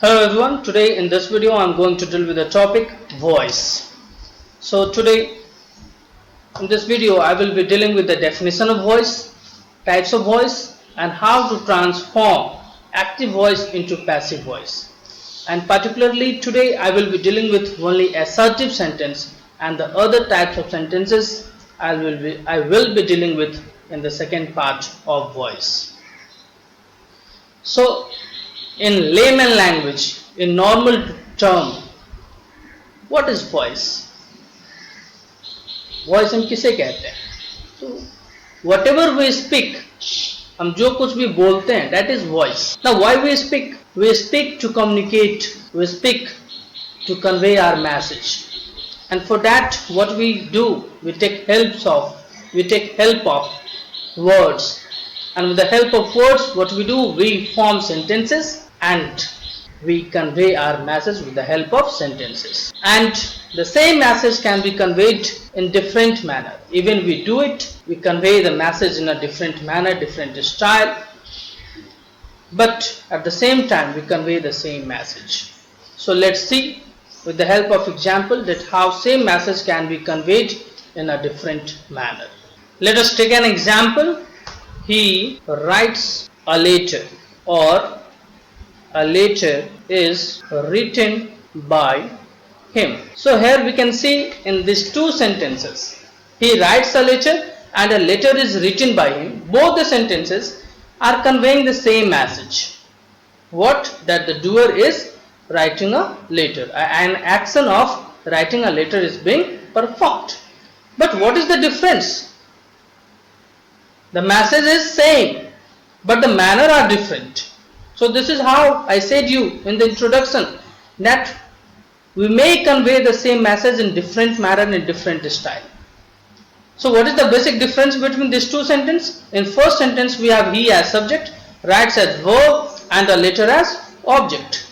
Hello everyone, today in this video I am going to deal with the topic voice. So today in this video I will be dealing with the definition of voice, types of voice and how to transform active voice into passive voice. And particularly today I will be dealing with only assertive sentence, and the other types of sentences I will be dealing with in the second part of voice. So in layman language, in normal term, what is voice? Voice हम किसे कहते हैं? So whatever we speak, हम जो कुछ भी बोलते हैं, that is voice. Now why we speak? We speak to communicate. We speak to convey our message. And for that, what we do, we take help of words. And with the help of words, what we do, we form sentences and we convey our message with the help of sentences. And the same message can be conveyed in different manner. Even we do it, we convey the message in a different manner, different style. But at the same time, we convey the same message. So let's see with the help of example that how same message can be conveyed in a different manner. Let us take an example. He writes a letter, or a letter is written by him. So here we can see in these two sentences, he writes a letter and a letter is written by him. Both the sentences are conveying the same message. What? That the doer is writing a letter. An action of writing a letter is being performed. But what is the difference? The message is same, but the manner are different. So this is how I said you in the introduction that we may convey the same message in different manner, in different style. So what is the basic difference between these two sentences? In first sentence we have he as subject, writes as verb and a letter as object.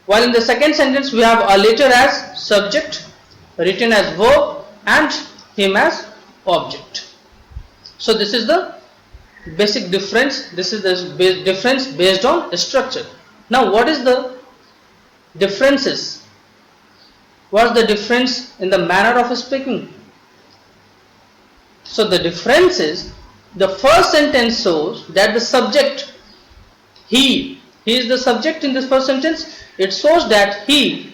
While in the second sentence we have a letter as subject, written as verb and him as object. So this is the basic difference. This is the difference based on structure. Now what is the differences? What is the difference in the manner of speaking? So the difference is, the first sentence shows that the subject, he is the subject in this first sentence. It shows that he,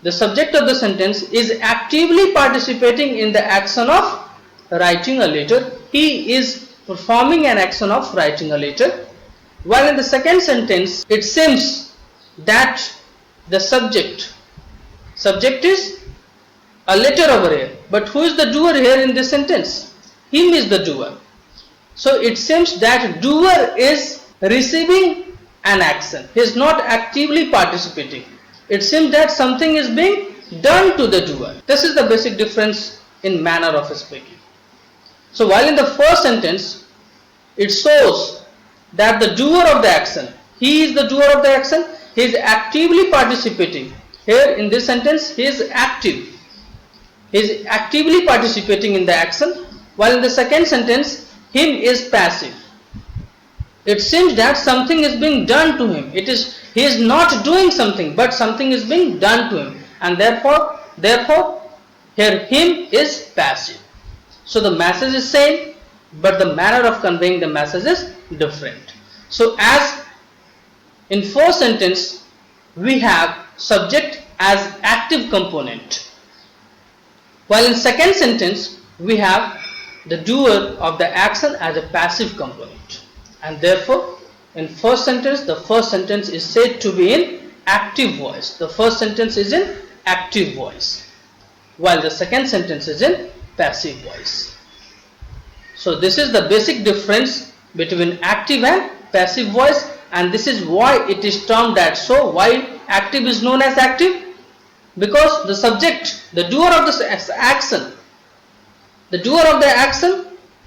the subject of the sentence, is actively participating in the action of writing a letter. He is performing an action of writing a letter. While in the second sentence, it seems that the subject is a letter over here. But who is the doer here in this sentence? Him is the doer. So it seems that doer is receiving an action. He is not actively participating. It seems that something is being done to the doer. This is the basic difference in manner of speaking. So while in the first sentence, it shows that the doer of the action, he is the doer of the action, he is actively participating. Here in this sentence, he is active. He is actively participating in the action, while in the second sentence, him is passive. It seems that something is being done to him. He is not doing something, but something is being done to him, and therefore here him is passive. So the message is same, but the manner of conveying the message is different. So as in first sentence, we have subject as active component, while in second sentence, we have the doer of the action as a passive component. And therefore, in first sentence, the first sentence is said to be in active voice. The first sentence is in active voice, while the second sentence is in passive voice. So this is the basic difference between active and passive voice, and this is why it is termed that. So why active is known as active? Because the subject, the doer of the action,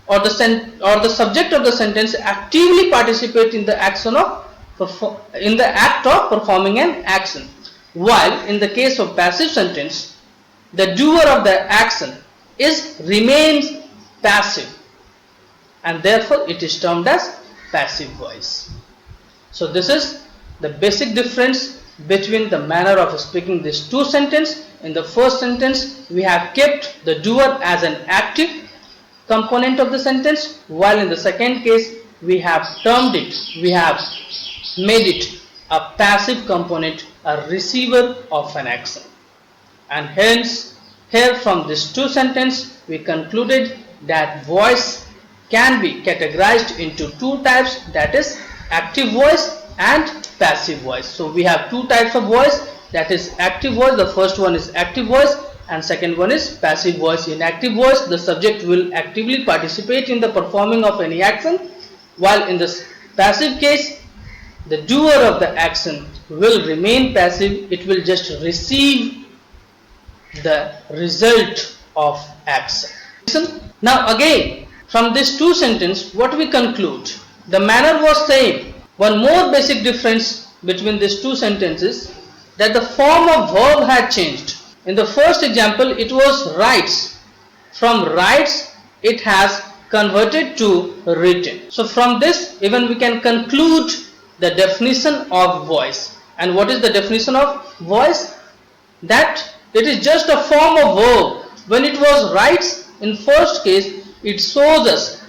or the subject of the sentence actively participate in the act of performing an action. While in the case of passive sentence, the doer of the action remains passive, and therefore it is termed as passive voice. So this is the basic difference between the manner of speaking these two sentences. In the first sentence, we have kept the doer as an active component of the sentence, while in the second case, we have made it a passive component, a receiver of an action. And hence, here from these two sentences, we concluded that voice can be categorized into two types, that is active voice and passive voice. So we have two types of voice, that is active voice. The first one is active voice and second one is passive voice. In active voice, the subject will actively participate in the performing of any action, while in this passive case, the doer of the action will remain passive. It will just receive the result of action. Now again, from these two sentences, what we conclude? The manner was same. One more basic difference between these two sentences, that the form of verb had changed. In the first example, it was writes. From writes, it has converted to written. So from this, even we can conclude the definition of voice. And what is the definition of voice? That it is just a form of verb. When it was writes, in first case, it shows us,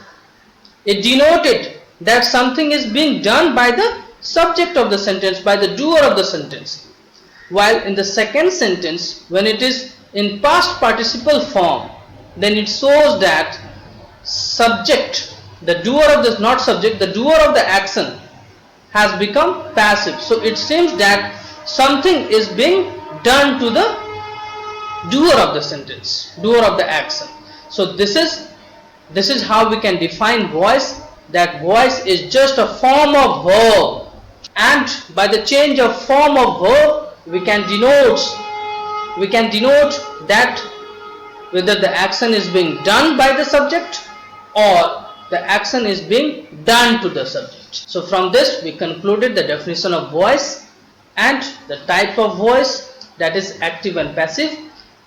it denoted that something is being done by the subject of the sentence, by the doer of the sentence. While in the second sentence, when it is in past participle form, then it shows that subject, the doer of the, not subject, the doer of the action has become passive. So it seems that something is being done to the doer of the sentence, doer of the action. So this is how we can define voice, that voice is just a form of verb, and by the change of form of verb, we can denote that whether the action is being done by the subject or the action is being done to the subject. So from this, we concluded the definition of voice and the type of voice, that is active and passive,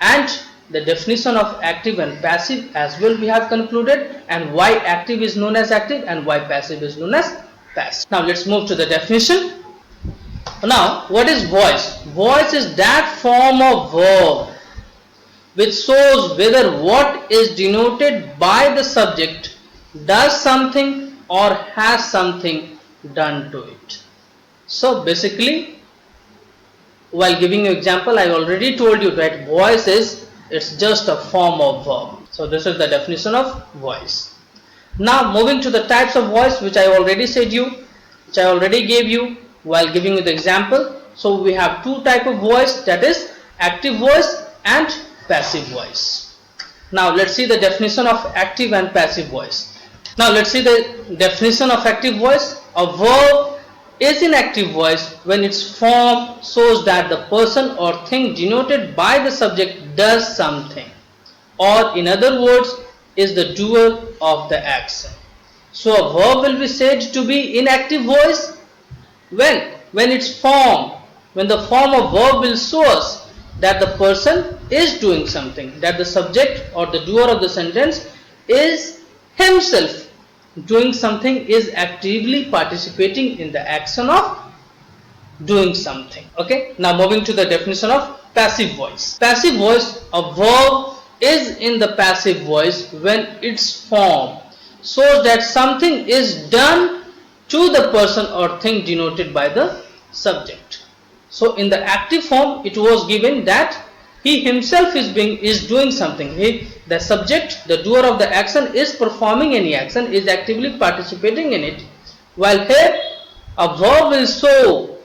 and the definition of active and passive as well we have concluded, and why active is known as active and why passive is known as passive. Now let's move to the definition. Now, what is voice? Voice is that form of verb which shows whether what is denoted by the subject does something or has something done to it. So basically, while giving you example, I already told you that voice is, it's just a form of verb. So this is the definition of voice. Now moving to the types of voice, which I already gave you while giving you the example. So we have two types of voice, that is active voice and passive voice. Now let's see the definition of active and passive voice. Now let's see the definition of active voice. A verb is in active voice when its form shows that the person or thing denoted by the subject does something, or in other words, is the doer of the action. So a verb will be said to be in active voice when the form of verb will show us that the person is doing something, that the subject or the doer of the sentence is himself doing something, is actively participating in the action of doing something. Okay, now moving to the definition of passive voice. Passive voice, a verb is in the passive voice when its form shows that something is done to the person or thing denoted by the subject. So in the active form, it was given that he himself is doing something. The subject, the doer of the action, is performing any action, is actively participating in it. While here, a verb will show,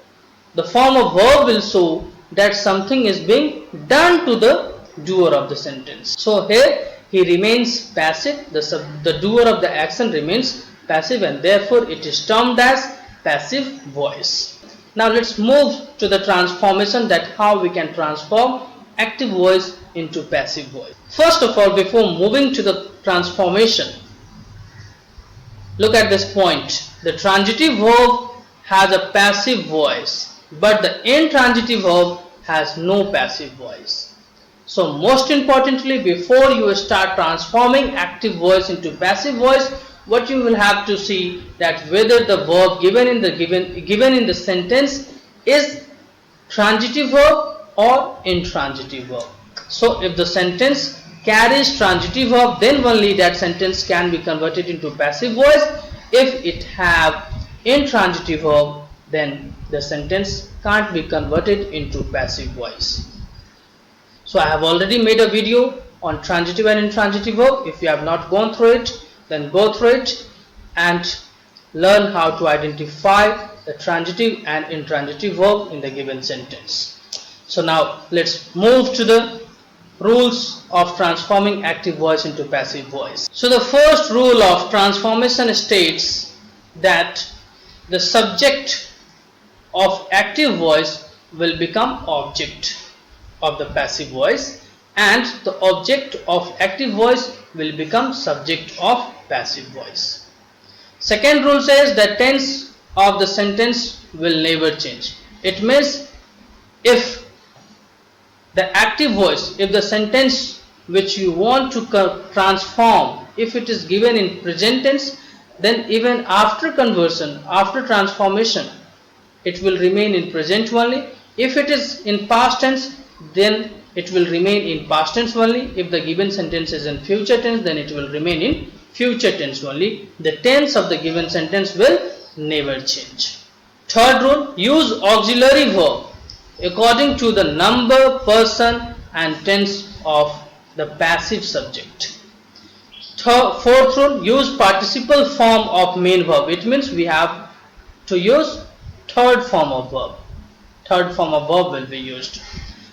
the form of verb will show that something is being done to the doer of the sentence. So here he remains passive, the doer of the action remains passive, and therefore it is termed as passive voice. Now let's move to the transformation, that how we can transform active voice into passive voice. First of all, before moving to the transformation, look at this point. The transitive verb has a passive voice, but the intransitive verb has no passive voice. So most importantly, before you start transforming active voice into passive voice, what you will have to see that whether the verb given in the sentence is transitive verb or intransitive verb. So if the sentence carries transitive verb, then only that sentence can be converted into passive voice. If it have intransitive verb, then the sentence can't be converted into passive voice. So I have already made a video on transitive and intransitive verb. If you have not gone through it, then go through it and learn how to identify the transitive and intransitive verb in the given sentence. So now let's move to the rules of transforming active voice into passive voice. So the first rule of transformation states that the subject of active voice will become object of the passive voice, and the object of active voice will become subject of passive voice. Second rule says that tense of the sentence will never change. It means if the active voice, if the sentence which you want to transform, if it is given in present tense, then even after conversion, after transformation, it will remain in present only. If it is in past tense, then it will remain in past tense only. If the given sentence is in future tense, then it will remain in future tense only. The tense of the given sentence will never change. Third rule, use auxiliary verb according to the number, person and tense of the passive subject. Fourth rule, use participle form of main verb. It means we have to use third form of verb. Third form of verb will be used.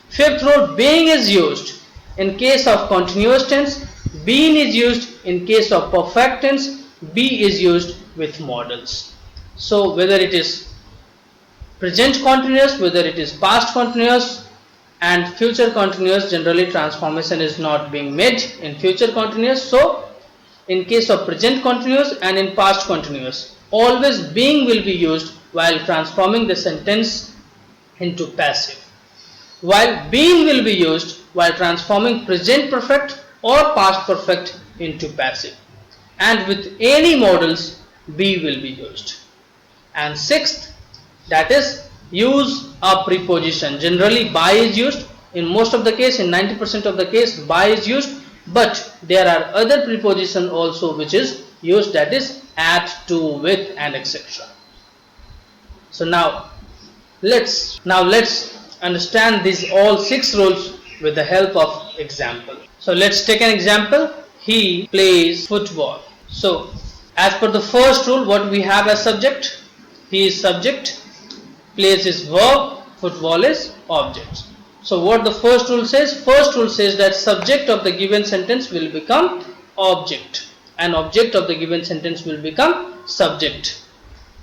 Fifth rule, being is used in case of continuous tense, been is used in case of perfect tense, be is used with modals. So whether it is present continuous, whether it is past continuous and future continuous, generally transformation is not being made in future continuous. So in case of present continuous and in past continuous, always being will be used while transforming the sentence into passive, while being will be used while transforming present perfect or past perfect into passive, and with any modals be will be used. And sixth, that is use a preposition. Generally by is used. In most of the case, in 90% of the case, by is used, but there are other preposition also which is used, that is at, to, with and etc. So now let's understand these all 6 rules with the help of example. So let's take an example. He plays football. So as per the first rule, what we have as subject? He is subject, plays is verb, football is object. So what the first rule says? First rule says that subject of the given sentence will become object and object of the given sentence will become subject.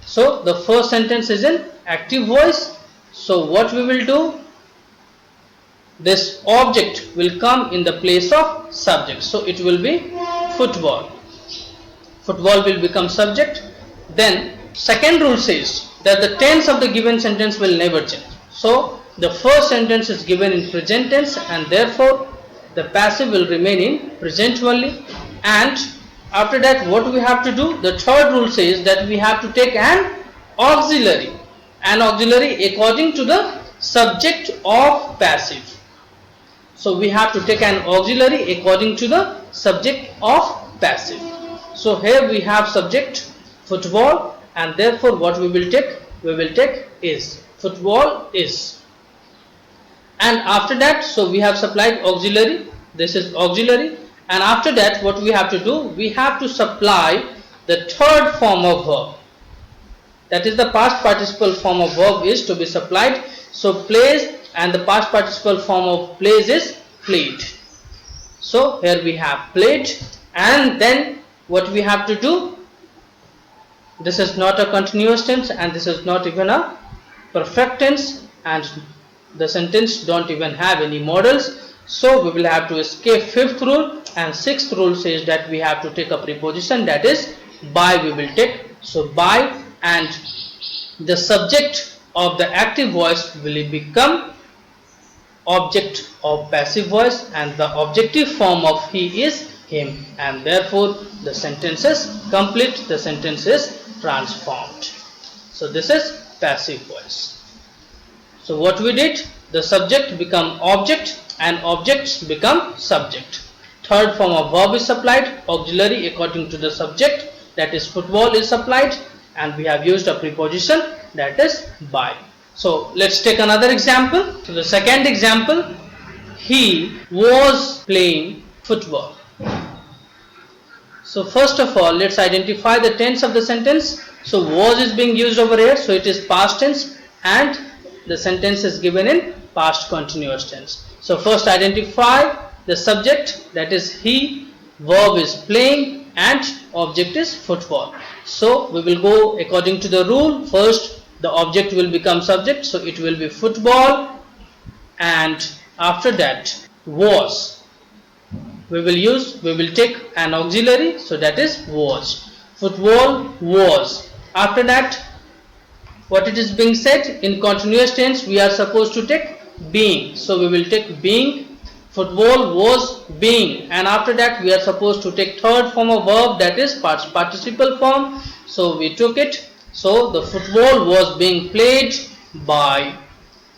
So the first sentence is in active voice. So what we will do? This object will come in the place of subject. So it will be football. Football will become subject. Then second rule says that the tense of the given sentence will never change. So the first sentence is given in present tense and therefore the passive will remain in present only. And after that, what we have to do? The third rule says that we have to take an auxiliary according to the subject of passive. So we have to take an auxiliary according to the subject of passive. So here we have subject football and therefore what we will take? We will take is. Football is. And after that, so we have supplied auxiliary. This is auxiliary. And after that, what we have to do? We have to supply the third form of verb. That is the past participle form of verb is to be supplied. So plays, and the past participle form of plays is played. So here we have played, and then what we have to do? This is not a continuous tense and this is not even a perfect tense, and the sentence don't even have any modals. So we will have to escape fifth rule, and sixth rule says that we have to take a preposition, that is by we will take. So by, and the subject of the active voice will become object of passive voice and the objective form of he is him, and therefore the sentence is complete, the sentence is transformed. So this is passive voice. So what we did, the subject become object and objects become subject. Third form of verb is supplied, auxiliary according to the subject, that is football is supplied, and we have used a preposition, that is by. So let's take another example. So the second example, he was playing football. So first of all, let's identify the tense of the sentence. So was is being used over here, so it is past tense, and the sentence is given in past continuous tense. So first identify the subject, that is he, verb is playing, and object is football. So we will go according to the rule. First the object will become subject, so it will be football, and after that was, we will take an auxiliary, so that is was. Football was. After that, what it is being said in continuous tense, we are supposed to take being, so we will take being. Football was being, and after that we are supposed to take third form of verb, that is past participle form, so we took it. So the football was being played by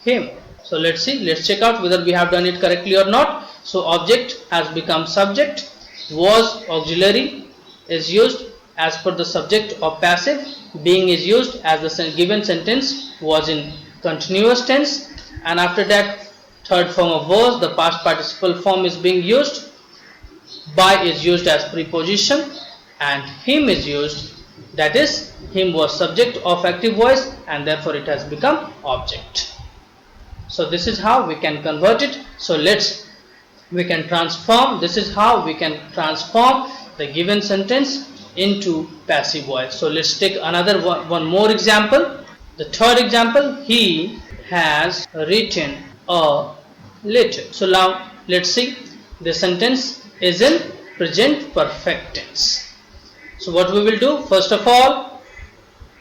him. So let's see, let's check out whether we have done it correctly or not. So object has become subject, was auxiliary is used as per the subject or passive, being is used as the given sentence was in continuous tense, and after that third form of was, the past participle form is being used, by is used as preposition, and him is used, that is him was subject of active voice, and therefore it has become object. So this is how we can convert it. So we can transform, this is how we can transform the given sentence into passive voice. So let's take another one more example. The third example, he has written a letter. So now let's see, the sentence is in present perfect tense. So what we will do, first of all,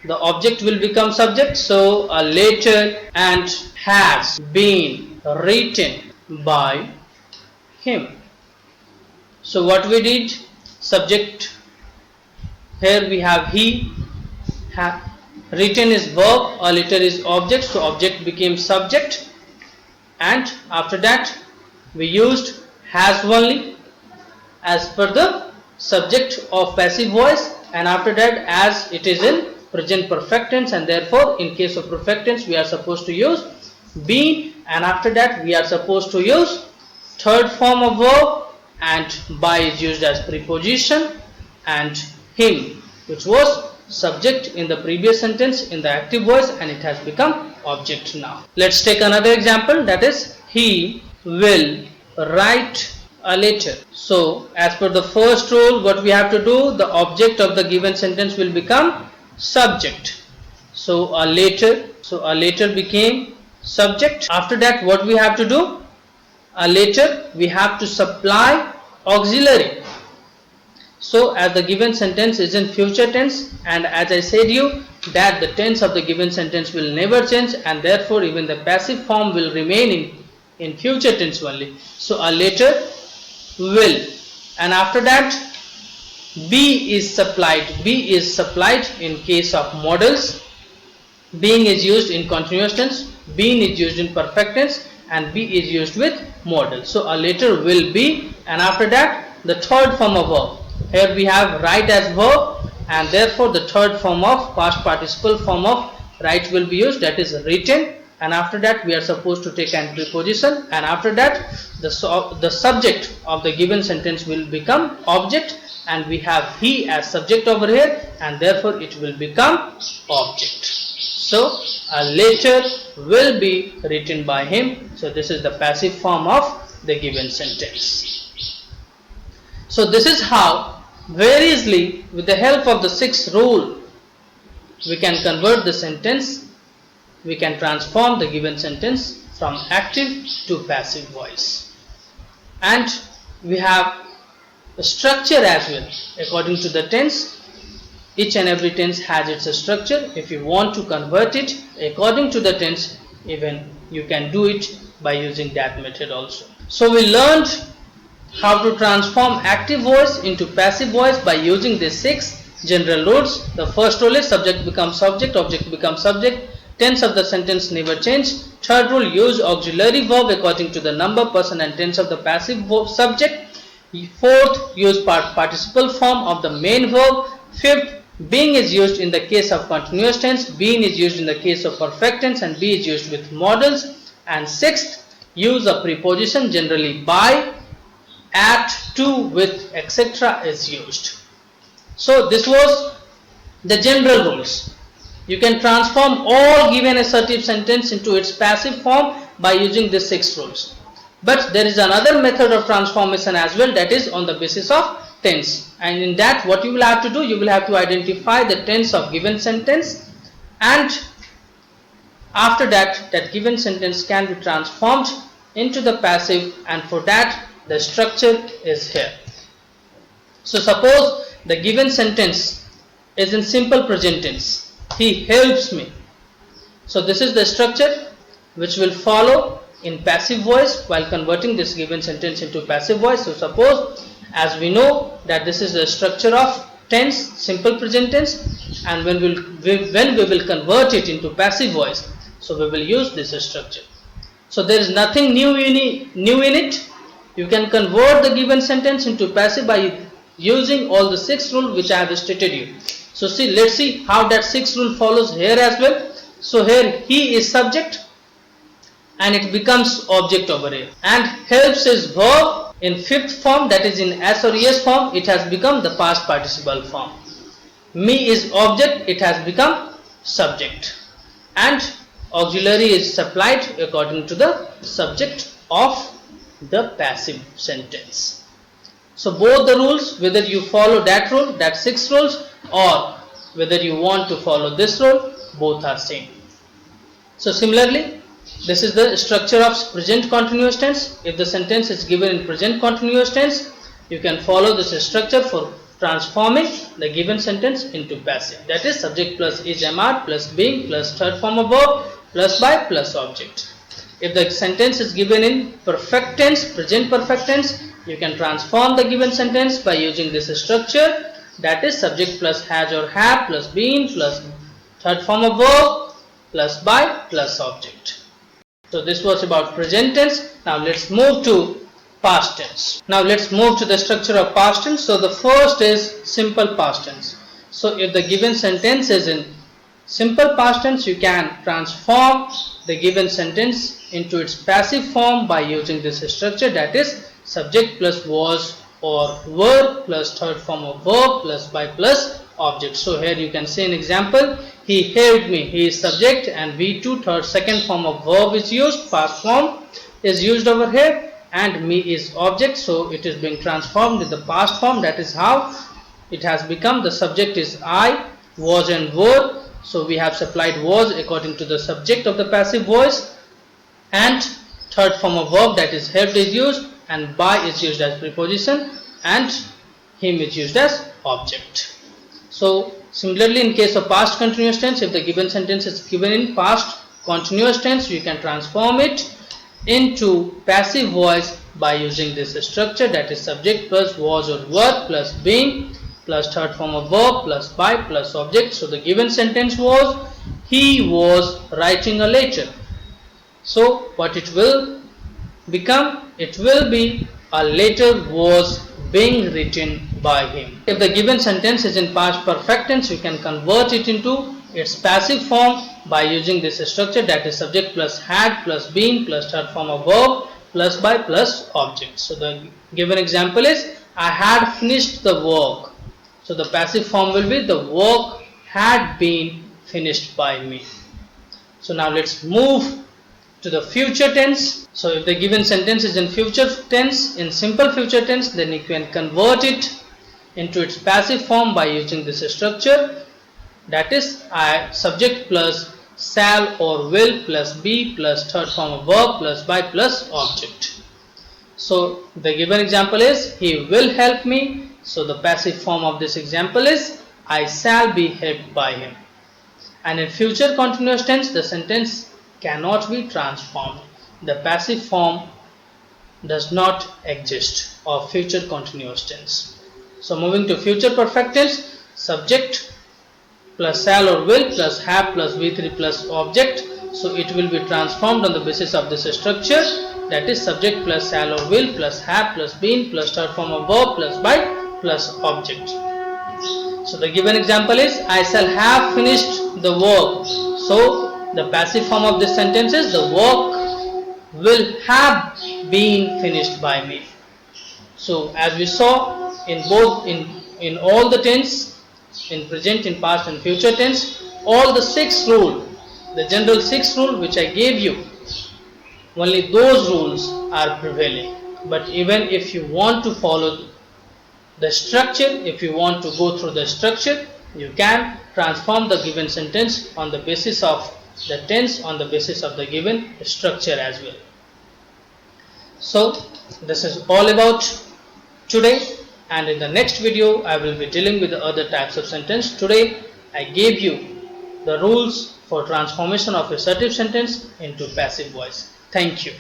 the object will become subject, so a letter and has been written by him. So what we did, subject, here we have he, written is verb, a letter is object, so object became subject, and after that we used has only as per the subject of passive voice, and after that as it is in present perfect tense, and therefore in case of perfect tense we are supposed to use been, and after that we are supposed to use third form of verb, and by is used as preposition, and him, which was subject in the previous sentence in the active voice, and it has become object now. Let's take another example, that is he will write a letter. So as per the first rule, what we have to do, the object of the given sentence will become subject. So a letter became subject. After that what we have to do, a letter we have to supply auxiliary. So as the given sentence is in future tense, and as I said you that the tense of the given sentence will never change, and therefore even the passive form will remain in future tense only. So a letter will, and after that be is supplied. Be is supplied in case of modals. Being is used in continuous tense, been is used in perfect tense, and be is used with modal. So a letter will be, and after that the third form of verb. Here we have write as verb, and therefore the third form of past participle form of write will be used, that is written, and after that we are supposed to take an preposition, and after that the subject of the given sentence will become object, and we have he as subject over here, and therefore it will become object. So a letter will be written by him. So this is the passive form of the given sentence. So this is how very easily with the help of the sixth rule we can convert the sentence, we can transform the given sentence from active to passive voice. And we have a structure as well according to the tense. Each and every tense has its structure. If you want to convert it according to the tense, even you can do it by using that method also. So we learned how to transform active voice into passive voice by using these six general rules. The first rule is subject becomes subject, object becomes subject, tense of the sentence never change. Third rule, use auxiliary verb according to the number, person and tense of the passive verb subject. Fourth, use participle form of the main verb. Fifth, being is used in the case of continuous tense, being is used in the case of perfect tense, and be is used with modals. And sixth, use a preposition, generally by, at, to, with, etc. is used. So this was the general rules. You can transform all given assertive sentence into its passive form by using these 6 rules. But there is another method of transformation as well, that is on the basis of tense. And in that, what you will have to do, you will have to identify the tense of given sentence, and after that, that given sentence can be transformed into the passive, and for that the structure is here. So suppose the given sentence is in simple present tense. He helps me. So this is the structure which will follow in passive voice while converting this given sentence into passive voice. So suppose, as we know that this is the structure of tense, simple present tense, and when we will convert it into passive voice, so we will use this structure. So there is nothing new in it. You can convert the given sentence into passive by using all the 6 rules which I have stated you. So see, let's see how that 6 rule follows here as well. So here he is subject and it becomes object over here, and helps is verb in 5th form, that is in S or ES form, it has become the past participle form. Me is object, it has become subject, and auxiliary is supplied according to the subject of the passive sentence. So both the rules, whether you follow that rule, that 6 rules, or whether you want to follow this rule, both are same. So similarly, this is the structure of present continuous tense. If the sentence is given in present continuous tense, you can follow this structure for transforming the given sentence into passive. That is subject plus is MR plus being plus third form of verb plus by plus object. If the sentence is given in perfect tense, present perfect tense, you can transform the given sentence by using this structure, that is subject plus has or have plus been plus third form of verb plus by plus object. So this was about present tense. Now let's move to past tense. Now let's move to the structure of past tense. So the first is simple past tense. So if the given sentence is in simple past tense, you can transform the given sentence into its passive form by using this structure, that is subject plus was or were plus third form of verb plus by plus object. So here you can see an example. He helped me. He is subject and V2 second form of verb is used. Past form is used over here and me is object. So it is being transformed in the past form. That is how it has become. The subject is I, was and were. So we have supplied was according to the subject of the passive voice, and third form of verb, that is helped, is used, and by is used as preposition, and him is used as object. So similarly, in case of past continuous tense, if the given sentence is given in past continuous tense, you can transform it into passive voice by using this structure, that is subject plus was or were plus being plus third form of verb plus by plus object. So the given sentence was he was writing a letter. So what it will become? It will be a letter was being written by him. If the given sentence is in past perfect tense, you can convert it into its passive form by using this structure, that is subject plus had plus been plus third form of verb plus by plus object. So the given example is I had finished the work. So the passive form will be the work had been finished by me. So now let's move to the future tense. So if the given sentence is in future tense, in simple future tense, then you can convert it into its passive form by using this structure, that is I subject plus shall or will plus be plus third form of verb plus by plus object. So the given example is he will help me. So the passive form of this example is I shall be helped by him. And in future continuous tense, the sentence cannot be transformed. The passive form does not exist of future continuous tense. So moving to future perfect tense, subject plus shall or will plus have plus V3 plus object. So it will be transformed on the basis of this structure, that is subject plus shall or will plus have plus been plus third form of verb plus by plus object. So the given example is I shall have finished the work. So the passive form of this sentence is the work will have been finished by me. So as we saw in both in all the tense, in present, in past and future tense, all the 6 rule, the general 6 rule which I gave you, only those rules are prevailing. But even if you want to follow the structure, if you want to go through the structure, you can transform the given sentence on the basis of the tense, on the basis of the given structure as well. So this is all about today, and in the next video I will be dealing with the other types of sentence. Today I gave you the rules for transformation of assertive sentence into passive voice. Thank you.